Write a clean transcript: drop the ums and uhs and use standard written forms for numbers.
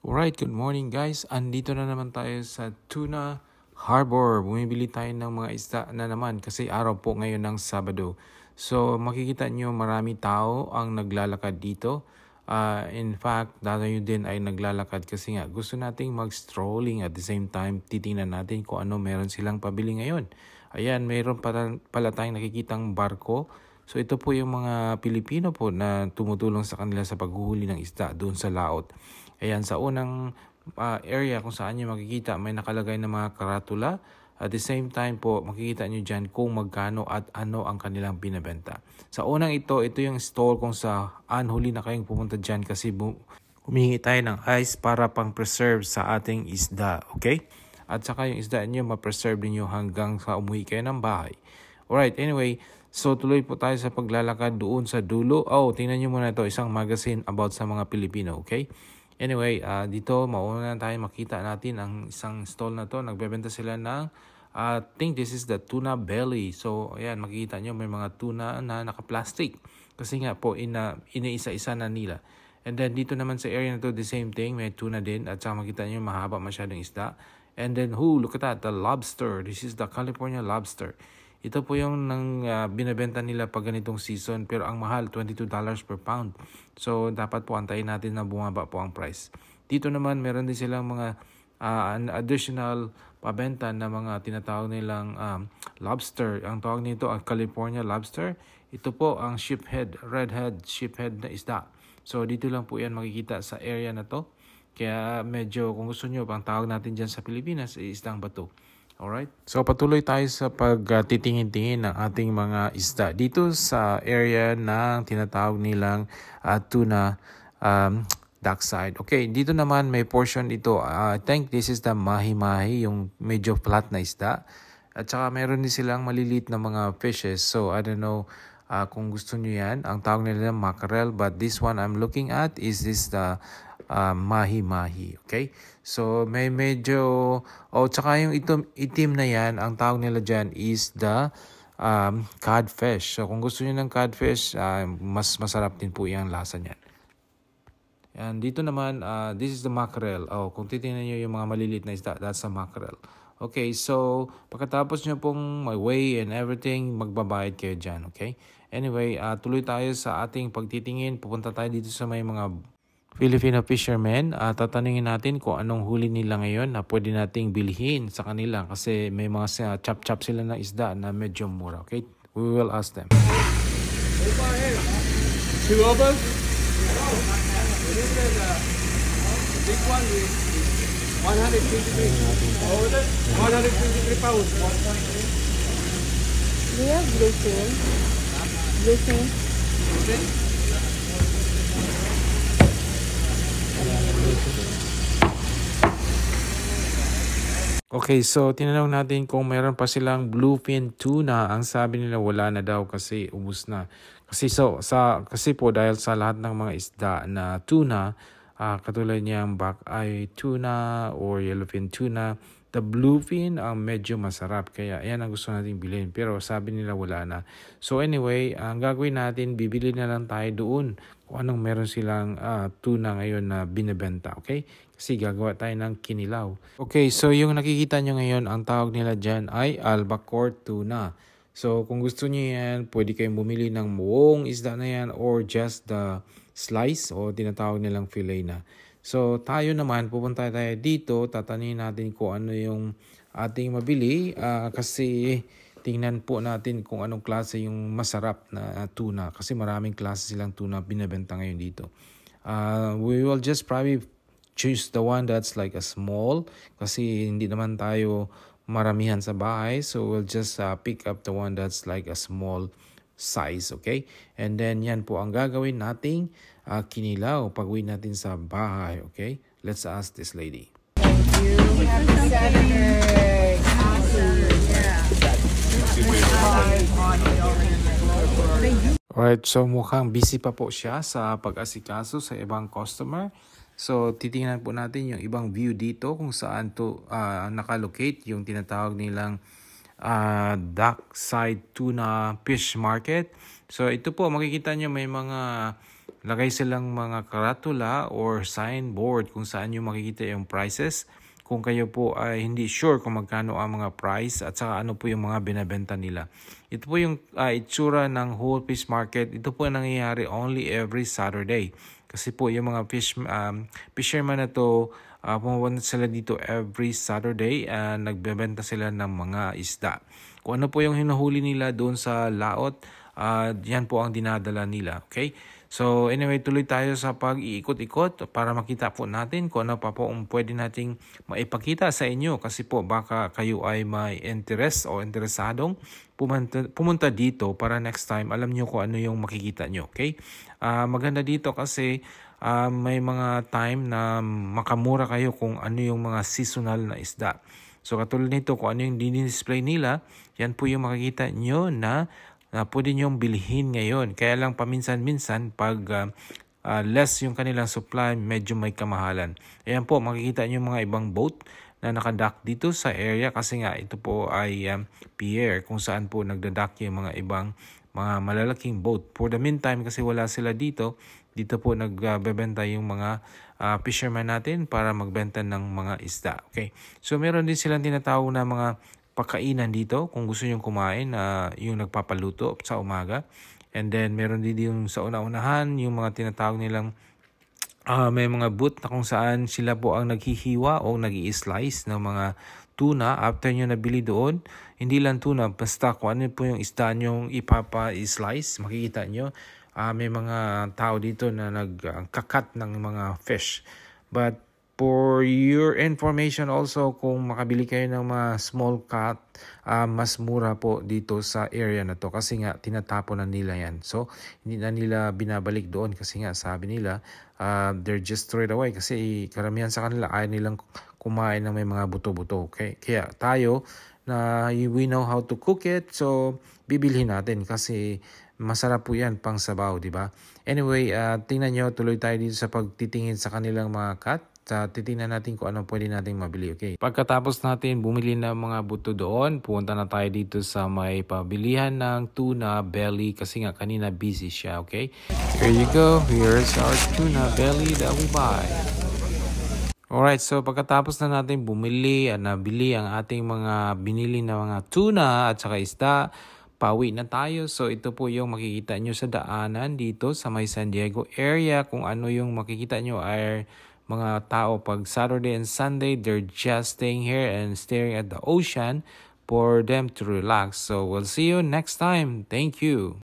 Alright, good morning guys. Andito na naman tayo sa Tuna Harbor. Bumibili tayo ng mga isda na naman kasi araw po ngayon ng Sabado. So makikita nyo marami tao ang naglalakad dito. In fact, dadayo din ay naglalakad kasi nga gusto nating mag-strolling at the same time titingnan natin kung ano meron silang pabili ngayon. Ayan, mayroon pala tayong nakikitang barko. So ito po yung mga Pilipino po na tumutulong sa kanila sa paghuhuli ng isda doon sa laot. Ayan, sa unang area kung saan nyo makikita may nakalagay na mga karatula. At the same time po, makikita nyo dyan kung magkano at ano ang kanilang binabenta. Sa unang ito yung stall kung saan huli na kayong pumunta dyan kasi humingi tayo ng ice para pang-preserve sa ating isda. Okay? At saka yung isda nyo ma-preserve ninyo hanggang sa umuwi kayo ng bahay. Alright, anyway, so tuloy po tayo sa paglalakad doon sa dulo. Tingnan nyo muna ito, isang magazine about sa mga Pilipino, okay? Anyway, dito mauna na tayo makita natin ang isang stall na to. Nagbebenta sila ng, I think this is the tuna belly. So, ayan, makikita nyo may mga tuna na naka-plastic. Kasi nga po, iniisa-isa na nila. And then dito naman sa area na to, the same thing, may tuna din. At saka makita nyo mahaba masyadong isda. And then, look at that, the lobster. This is the California lobster. Ito po yung binabenta nila pag ganitong season pero ang mahal, $22 per pound. So dapat po antayin natin na bumaba po ang price. Dito naman meron din silang mga additional pabenta na mga tinatawag nilang lobster. Ang tawag nito ang California lobster. Ito po ang sheephead, redhead sheephead na isda. So dito lang po yan makikita sa area na to. Kaya medyo kung gusto nyo, ang tawag natin dyan sa Pilipinas ay isdang bato. Alright, so patuloy tayo sa pagtitingin-tingin ng ating mga isda dito sa area ng tinatawag nilang tuna dockside. Okay, dito naman may portion ito. I think this is the mahi-mahi, yung medyo flat na isda. At saka meron din silang maliliit na mga fishes. So I don't know kung gusto nyo yan. Ang tawag nila mackerel, but this one I'm looking at is this the mahi-mahi. Okay? So, may medyo, tsaka yung itim na yan, ang tawag nila dyan is the codfish. So, kung gusto niyo ng codfish, mas masarap din po yung lasa niyan. And dito naman, this is the mackerel. Kung titingnan niyo yung mga maliliit na isda, that's the mackerel. Okay, so, pagkatapos nyo pong may weigh and everything, magbabayad kayo dyan. Okay? Anyway, tuloy tayo sa ating pagtitingin. Pupunta tayo dito sa may mga Filipino fishermen, tatanungin natin kung anong huli nila ngayon na pwede nating bilhin sa kanila kasi may mga chop-chop sila na isda na medyo mura. Okay? We will ask them. 2 of us? Big one is 123. How is it? 123 pounds. Do you have blue fin? Blue fin? Okay, so tinanong natin kung meron pa silang bluefin tuna. Ang sabi nila wala na daw kasi ubos na. Kasi po dahil sa lahat ng mga isda na tuna, katulad niyang buckeye tuna or yellowfin tuna, the bluefin ang medyo masarap. Kaya yan ang gusto natin bilhin. Pero sabi nila wala na. So anyway, ang gagawin natin, bibili na lang tayo doon kung anong meron silang tuna ngayon na binibenta. Okay? Kasi gagawa tayo ng kinilaw. Okay, so yung nakikita nyo ngayon, ang tawag nila dyan ay albacore tuna. So kung gusto nyo yan, pwede kayong bumili ng buong isda na yan or just the slice o tinatawag nilang fillet na. So tayo naman, pupunta tayo dito, tatanin natin kung ano yung ating mabili kasi tingnan po natin kung anong klase yung masarap na tuna kasi maraming klase silang tuna binibenta ngayon dito. We will just probably choose the one that's like a small kasi hindi naman tayo maramihan sa bahay, so we'll just pick up the one that's like a small size. Okay, and then yan po ang gagawin nating kinilaw pag-uwi natin sa bahay. Okay, let's ask this lady. Thank you. Happy Saturday. Awesome. Yeah. Alright, so mukhang busy pa po siya sa pag-asikaso sa ibang customer. So, titingnan po natin yung ibang view dito kung saan to nakalocate yung tinatawag nilang dockside tuna fish market. So, ito po, makikita nyo may mga lagay silang mga karatula or signboard kung saan nyo makikita yung prices. Kung kayo po ay hindi sure kung magkano ang mga price at saka ano po yung mga binabenta nila. Ito po yung itsura ng whole fish market. Ito po ang nangyayari only every Saturday. Kasi po yung mga fisherman na to, pumunta sila dito every Saturday and nagbebenta sila ng mga isda. Kung ano po yung hinuhuli nila doon sa laot, yan po ang dinadala nila. Okay? So anyway, tuloy tayo sa pag-iikot-ikot para makita po natin kung ano pa po ang pwede nating maipakita sa inyo. Kasi po baka kayo ay may interest o interesadong pumunta dito para next time alam nyo kung ano yung makikita nyo. Okay? Maganda dito kasi may mga time na makamura kayo kung ano yung mga seasonal na isda. So katulad nito, kung ano yung display nila, yan po yung makikita nyo na pwede nyong bilhin ngayon. Kaya lang paminsan-minsan pag less yung kanilang supply, medyo may kamahalan. Ayan po, makikita nyo mga ibang boat na nakadock dito sa area kasi nga ito po ay pier kung saan po nagdadock yung mga ibang mga malalaking boat. For the meantime, kasi wala sila dito po nagbebenta yung mga fisherman natin para magbenta ng mga isda. Okay? So meron din silang tinatawag na mga pakainan dito kung gusto nyong kumain, yung nagpapaluto sa umaga. And then meron din yung sa una-unahan yung mga tinatawag nilang may mga booth na kung saan sila po ang naghihiwa o nag-i-slice ng mga tuna after nyo nabili doon. Hindi lang tuna, basta kung ano po yung isda nyong ipapa-slice, makikita nyo. May mga tao dito na nagkakat ng mga fish. But for your information also, kung makabili kayo ng mga small cut, mas mura po dito sa area na to kasi nga tinatapon na nila yan. So, hindi na nila binabalik doon kasi nga sabi nila, they're just throw it away kasi karamihan sa kanila ayaw nilang kumain ng may mga buto-buto. Okay? Kaya tayo, na we know how to cook it, so bibilhin natin kasi masarap po yan pang sabaw, di ba? Anyway, tingnan nyo, tuloy tayo dito sa pagtitingin sa kanilang mga cut. Titingnan natin kung ano pwede nating mabili. Okay. Pagkatapos natin bumili ng mga buto doon, pumunta na tayo dito sa may pabilihan ng tuna belly kasi nga kanina busy siya. Okay. Here you go. Here's our tuna belly that we buy. Alright, so pagkatapos na natin bumili at nabili ang ating mga binili na mga tuna at saka isda, pauwi na tayo. So ito po yung makikita nyo sa daanan dito sa may San Diego area. Kung ano yung makikita nyo ay mga tao pag Saturday and Sunday, they're just staying here and staring at the ocean for them to relax. So we'll see you next time. Thank you.